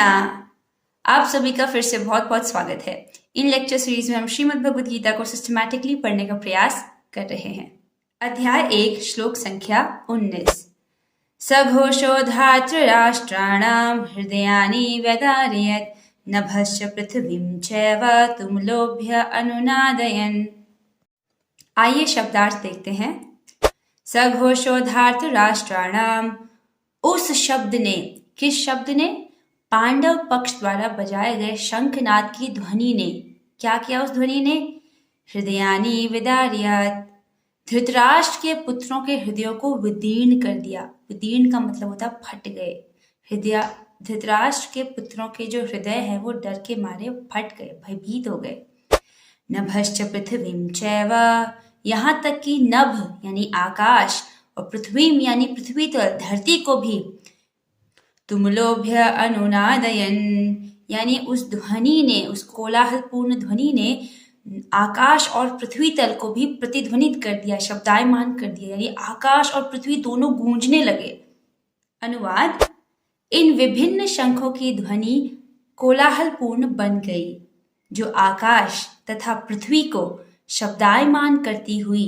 आप सभी का फिर से बहुत बहुत स्वागत है। इन लेक्चर सीरीज में हम श्रीमद् भगवद गीता को सिस्टमैटिकली पढ़ने का प्रयास कर रहे हैं। अध्याय 1 श्लोक संख्या 19। सघोषो धातृराष्ट्राणां हृदयानि व्यदारयत् नभश्च पृथिवीं चैव तुमुलोभ्य अनुनादयन्। आइए शब्दार्थ देखते हैं। सघोषो धातृराष्ट्राणां, उस शब्द ने, किस शब्द ने? पांडव पक्ष द्वारा बजाए गए शंखनाद की ध्वनि ने क्या किया? उस ध्वनि ने हृदयानि विदार्यात्, धृतराष्ट्र के पुत्रों के हृदयों को विदीर्ण कर दिया। विदीर्ण का मतलब होता फट गए। हृदय, धृतराष्ट्र के पुत्रों के जो हृदय है वो डर के मारे फट गए, भयभीत हो गए। नभश्च पृथ्वीं चैव, यहाँ तक कि नभ यानी आकाश और पृथ्वीं यानी पृथ्वी तल, धरती को भी तुमुलोभ्य अनुनादयन, यानी उस ध्वनि ने, उस कोलाहलपूर्ण ध्वनि ने आकाश और पृथ्वी तल को भी प्रतिध्वनित कर दिया, शब्दायमान कर दिया, यानी आकाश और पृथ्वी दोनों गूंजने लगे। अनुवाद: इन विभिन्न शंखों की ध्वनि कोलाहलपूर्ण बन गई, जो आकाश तथा पृथ्वी को शब्दायमान करती हुई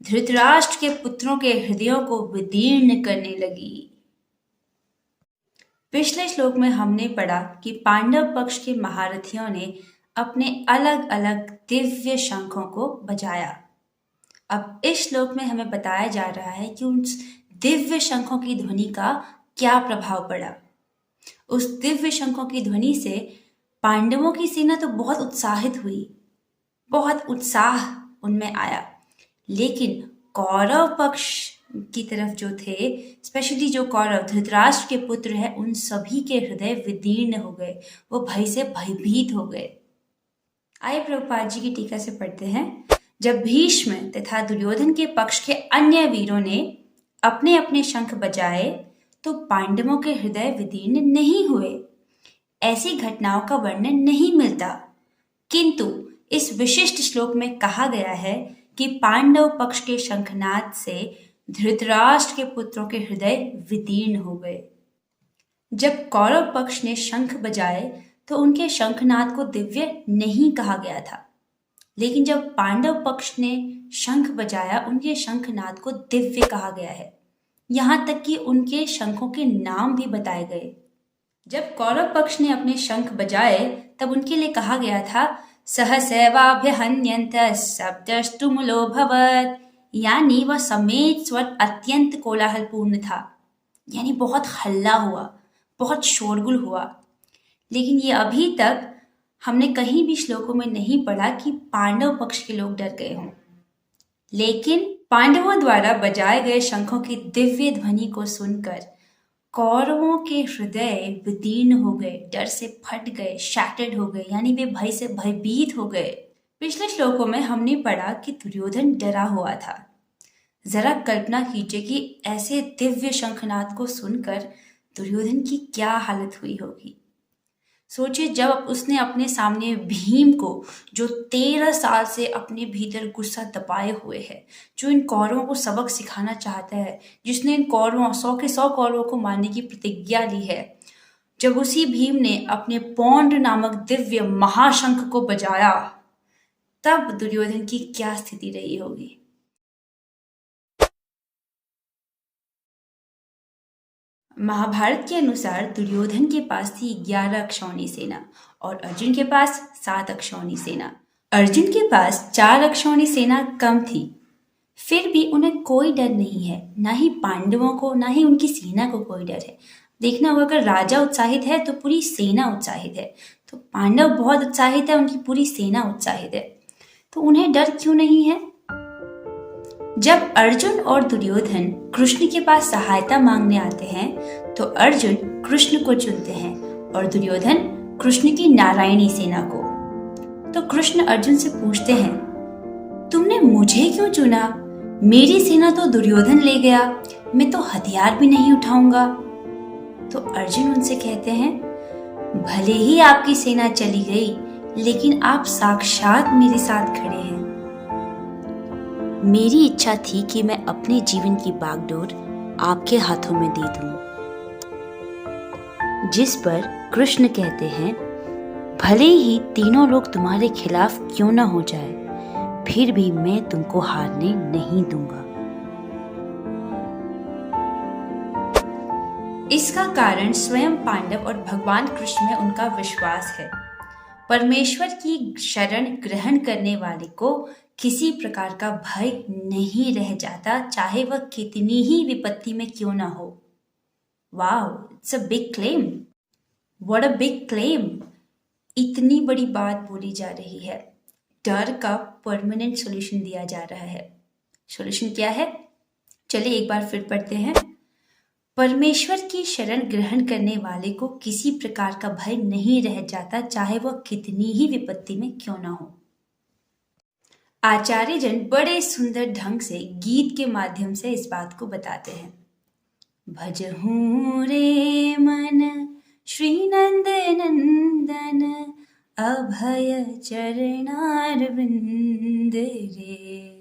धृतराष्ट्र के पुत्रों के हृदयों को विदीर्ण करने लगी। पिछले श्लोक में हमने पढ़ा कि पांडव पक्ष के महारथियों ने अपने अलग अलग दिव्य शंखों को बजाया। अब इस श्लोक में हमें बताया जा रहा है कि उन दिव्य शंखों की ध्वनि का क्या प्रभाव पड़ा। उस दिव्य शंखों की ध्वनि से पांडवों की सेना तो बहुत उत्साहित हुई, बहुत उत्साह उनमें आया, लेकिन कौरव पक्ष की तरफ जो थे, स्पेशली जो कौरव धृतराष्ट्र के पुत्र हैं, उन सभी के हृदय विदीर्ण हो गए, वो भय से भयभीत हो गए। आइए प्रभुपाद जी की टीका से पढ़ते हैं। जब भीष्म तथा दुर्योधन के पक्ष के अन्य वीरों ने अपने अपने शंख बजाए तो पांडवों के हृदय विदीर्ण नहीं हुए। ऐसी घटनाओं का वर्णन नहीं मिलता, किंतु इस विशिष्ट श्लोक में कहा गया है कि पांडव पक्ष के शंखनाद से धृतराष्ट्र के पुत्रों के हृदय विदीर्ण हो गए। जब कौरव पक्ष ने शंख बजाए तो उनके शंखनाद को दिव्य नहीं कहा गया था, लेकिन जब पांडव पक्ष ने शंख बजाया उनके शंखनाद को दिव्य कहा गया है। यहाँ तक कि उनके शंखों के नाम भी बताए गए। जब कौरव पक्ष ने अपने शंख बजाए तब उनके लिए कहा गया था सहसैवाभ्यहन्यन्त शब्दस्तुमुलो भवत्, यानी वह समेत स्वर अत्यंत कोलाहलपूर्ण था, यानी बहुत हल्ला हुआ, बहुत शोरगुल हुआ। लेकिन ये अभी तक हमने कहीं भी श्लोकों में नहीं पढ़ा कि पांडव पक्ष के लोग डर गए हों, लेकिन पांडवों द्वारा बजाए गए शंखों की दिव्य ध्वनि को सुनकर कौरवों के हृदय विदीर्ण हो गए, डर से फट गए, शैटर्ड हो गए, यानी वे भय से भयभीत हो गए। पिछले श्लोकों में हमने पढ़ा कि दुर्योधन डरा हुआ था। जरा कल्पना कीजिए कि ऐसे दिव्य शंखनाद को सुनकर दुर्योधन की क्या हालत हुई होगी। सोचिए, जब उसने अपने सामने भीम को, जो 13 साल से अपने भीतर गुस्सा दबाए हुए है, जो इन कौरवों को सबक सिखाना चाहता है, जिसने इन कौरवों 100 के 100 कौरवों को मारने की प्रतिज्ञा ली है, जब उसी भीम ने अपने पौंड नामक दिव्य महाशंख को बजाया, तब दुर्योधन की क्या स्थिति रही होगी। महाभारत के अनुसार दुर्योधन के पास थी 11 अक्षौणी सेना और अर्जुन के पास 7 अक्षौणी सेना। अर्जुन के पास 4 अक्षौणी सेना कम थी, फिर भी उन्हें कोई डर नहीं है, ना ही पांडवों को, ना ही उनकी सेना को कोई डर है। देखना होगा, अगर राजा उत्साहित है तो पूरी सेना उत्साहित है, तो पांडव बहुत उत्साहित है, उनकी पूरी सेना उत्साहित है, तो उन्हें डर क्यों नहीं है। जब अर्जुन और दुर्योधन कृष्ण के पास सहायता मांगने आते हैं तो अर्जुन कृष्ण को चुनते हैं और दुर्योधन कृष्ण की नारायणी सेना को। तो कृष्ण अर्जुन से पूछते हैं, तुमने मुझे क्यों चुना? मेरी सेना तो दुर्योधन ले गया, मैं तो हथियार भी नहीं उठाऊंगा। तो अर्जुन उनसे कहते हैं, भले ही आपकी सेना चली गई, लेकिन आप साक्षात मेरे साथ खड़े हैं। मेरी इच्छा थी कि मैं अपने जीवन की बागडोर आपके हाथों में दे दूं, जिस पर कृष्ण कहते हैं, भले ही तीनों लोग तुम्हारे खिलाफ क्यों न हो जाए, फिर भी मैं तुमको हारने नहीं दूंगा। इसका कारण स्वयं पांडव और भगवान कृष्ण में उनका विश्वास है। परमेश्वर की शरण ग्रहण करने वाले को किसी प्रकार का भय नहीं रह जाता, चाहे वह कितनी ही विपत्ति में क्यों ना हो। Wow, it's a big claim. What a big claim. इतनी बड़ी बात बोली जा रही है, डर का परमानेंट सॉल्यूशन दिया जा रहा है। सॉल्यूशन क्या है? चलिए एक बार फिर पढ़ते हैं। परमेश्वर की शरण ग्रहण करने वाले को किसी प्रकार का भय नहीं रह जाता, चाहे वह कितनी ही विपत्ति में क्यों ना हो। आचार्य जन बड़े सुंदर ढंग से गीत के माध्यम से इस बात को बताते हैं। भजहूँ रे मन श्री नंद नंदन, अभय चरणारविंद रे।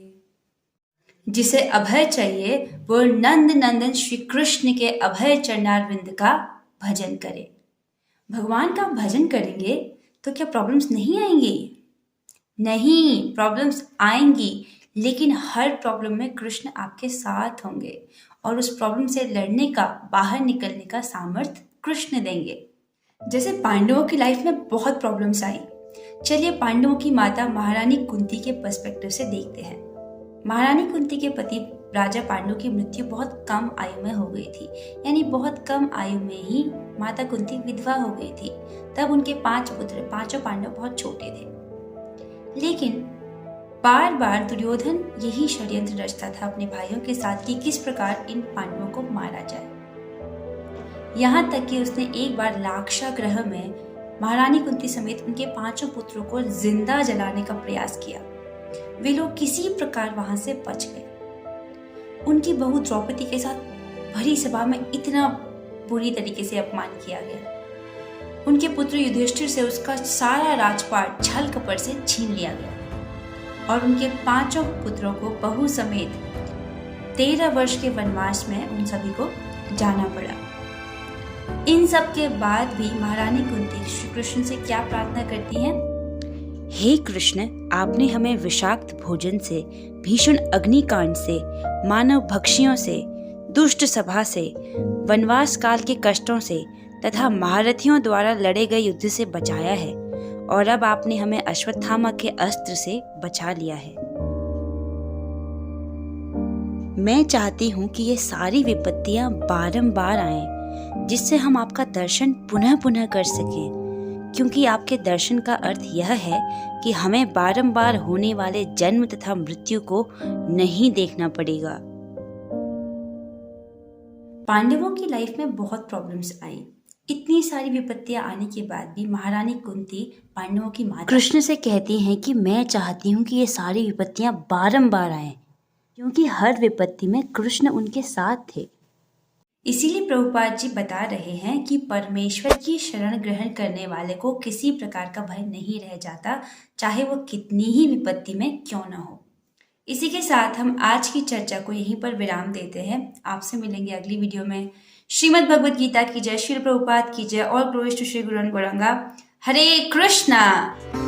जिसे अभय चाहिए वो नंद नंदन श्री कृष्ण के अभय चरणारविंद का भजन करे। भगवान का भजन करेंगे तो क्या प्रॉब्लम्स नहीं आएंगी? नहीं, प्रॉब्लम्स आएंगी, लेकिन हर प्रॉब्लम में कृष्ण आपके साथ होंगे और उस प्रॉब्लम से लड़ने का, बाहर निकलने का सामर्थ्य कृष्ण देंगे। जैसे पांडवों की लाइफ में बहुत प्रॉब्लम्स आई। चलिए पांडवों की माता महारानी कुंती के पर्सपेक्टिव से देखते हैं। महारानी कुंती के पति राजा पांडु की मृत्यु बहुत कम आयु में हो गई थी, यानी बहुत कम आयु में ही माता कुंती विधवा हो गई थी। तब उनके 5 पुत्र, पांचों पांडव बहुत छोटे थे। लेकिन बार बार दुर्योधन यही षड्यंत्र रचता था अपने भाइयों के साथ कि किस प्रकार इन पांडवों को मारा जाए। यहाँ तक कि उसने एक बार लाक्षागृह में महारानी कुंती समेत उनके 5 पुत्रों को जिंदा जलाने का प्रयास किया। वे लोग किसी प्रकार वहां से बच गए। उनकी बहू द्रौपदी के साथ भरी सभा में इतना बुरी तरीके से अपमान किया गया। उनके पुत्र युधिष्ठिर से उसका सारा राजपाट छल कपट से छीन लिया गया और उनके 5 पुत्रों को बहू समेत 13 वर्ष के वनवास में उन सभी को जाना पड़ा। इन सब के बाद भी महारानी कुंती श्री कृष्ण से क्या प्रार्थना करती हैं? हे कृष्ण, आपने हमें विषाक्त भोजन से, भीषण अग्निकांड से, मानव भक्षियों से, दुष्ट सभा से, वनवास काल के कष्टों से तथा महारथियों द्वारा लड़े गए युद्ध से बचाया है और अब आपने हमें अश्वत्थामा के अस्त्र से बचा लिया है। मैं चाहती हूँ कि ये सारी विपत्तियां बारंबार आएं, जिससे हम आपका दर्शन पुनः पुनः कर सकें, क्योंकि आपके दर्शन का अर्थ यह है कि हमें बारंबार होने वाले जन्म तथा मृत्यु को नहीं देखना पड़ेगा। पांडवों की लाइफ में बहुत प्रॉब्लम्स आई। इतनी सारी विपत्तियां आने के बाद भी महारानी कुंती पांडवों की माता कृष्ण से कहती हैं कि मैं चाहती हूँ कि ये सारी विपत्तियां बारंबार आएं, क्योंकि हर विपत्ति में कृष्ण उनके साथ थे। इसीलिए प्रभुपाद जी बता रहे हैं कि परमेश्वर की शरण ग्रहण करने वाले को किसी प्रकार का भय नहीं रह जाता, चाहे वो कितनी ही विपत्ति में क्यों न हो। इसी के साथ हम आज की चर्चा को यहीं पर विराम देते हैं। आपसे मिलेंगे अगली वीडियो में। श्रीमद् भगवद गीता की जय, श्री प्रभुपाद की जय। All glories to Shri Guru Gauranga. Hare Krishna.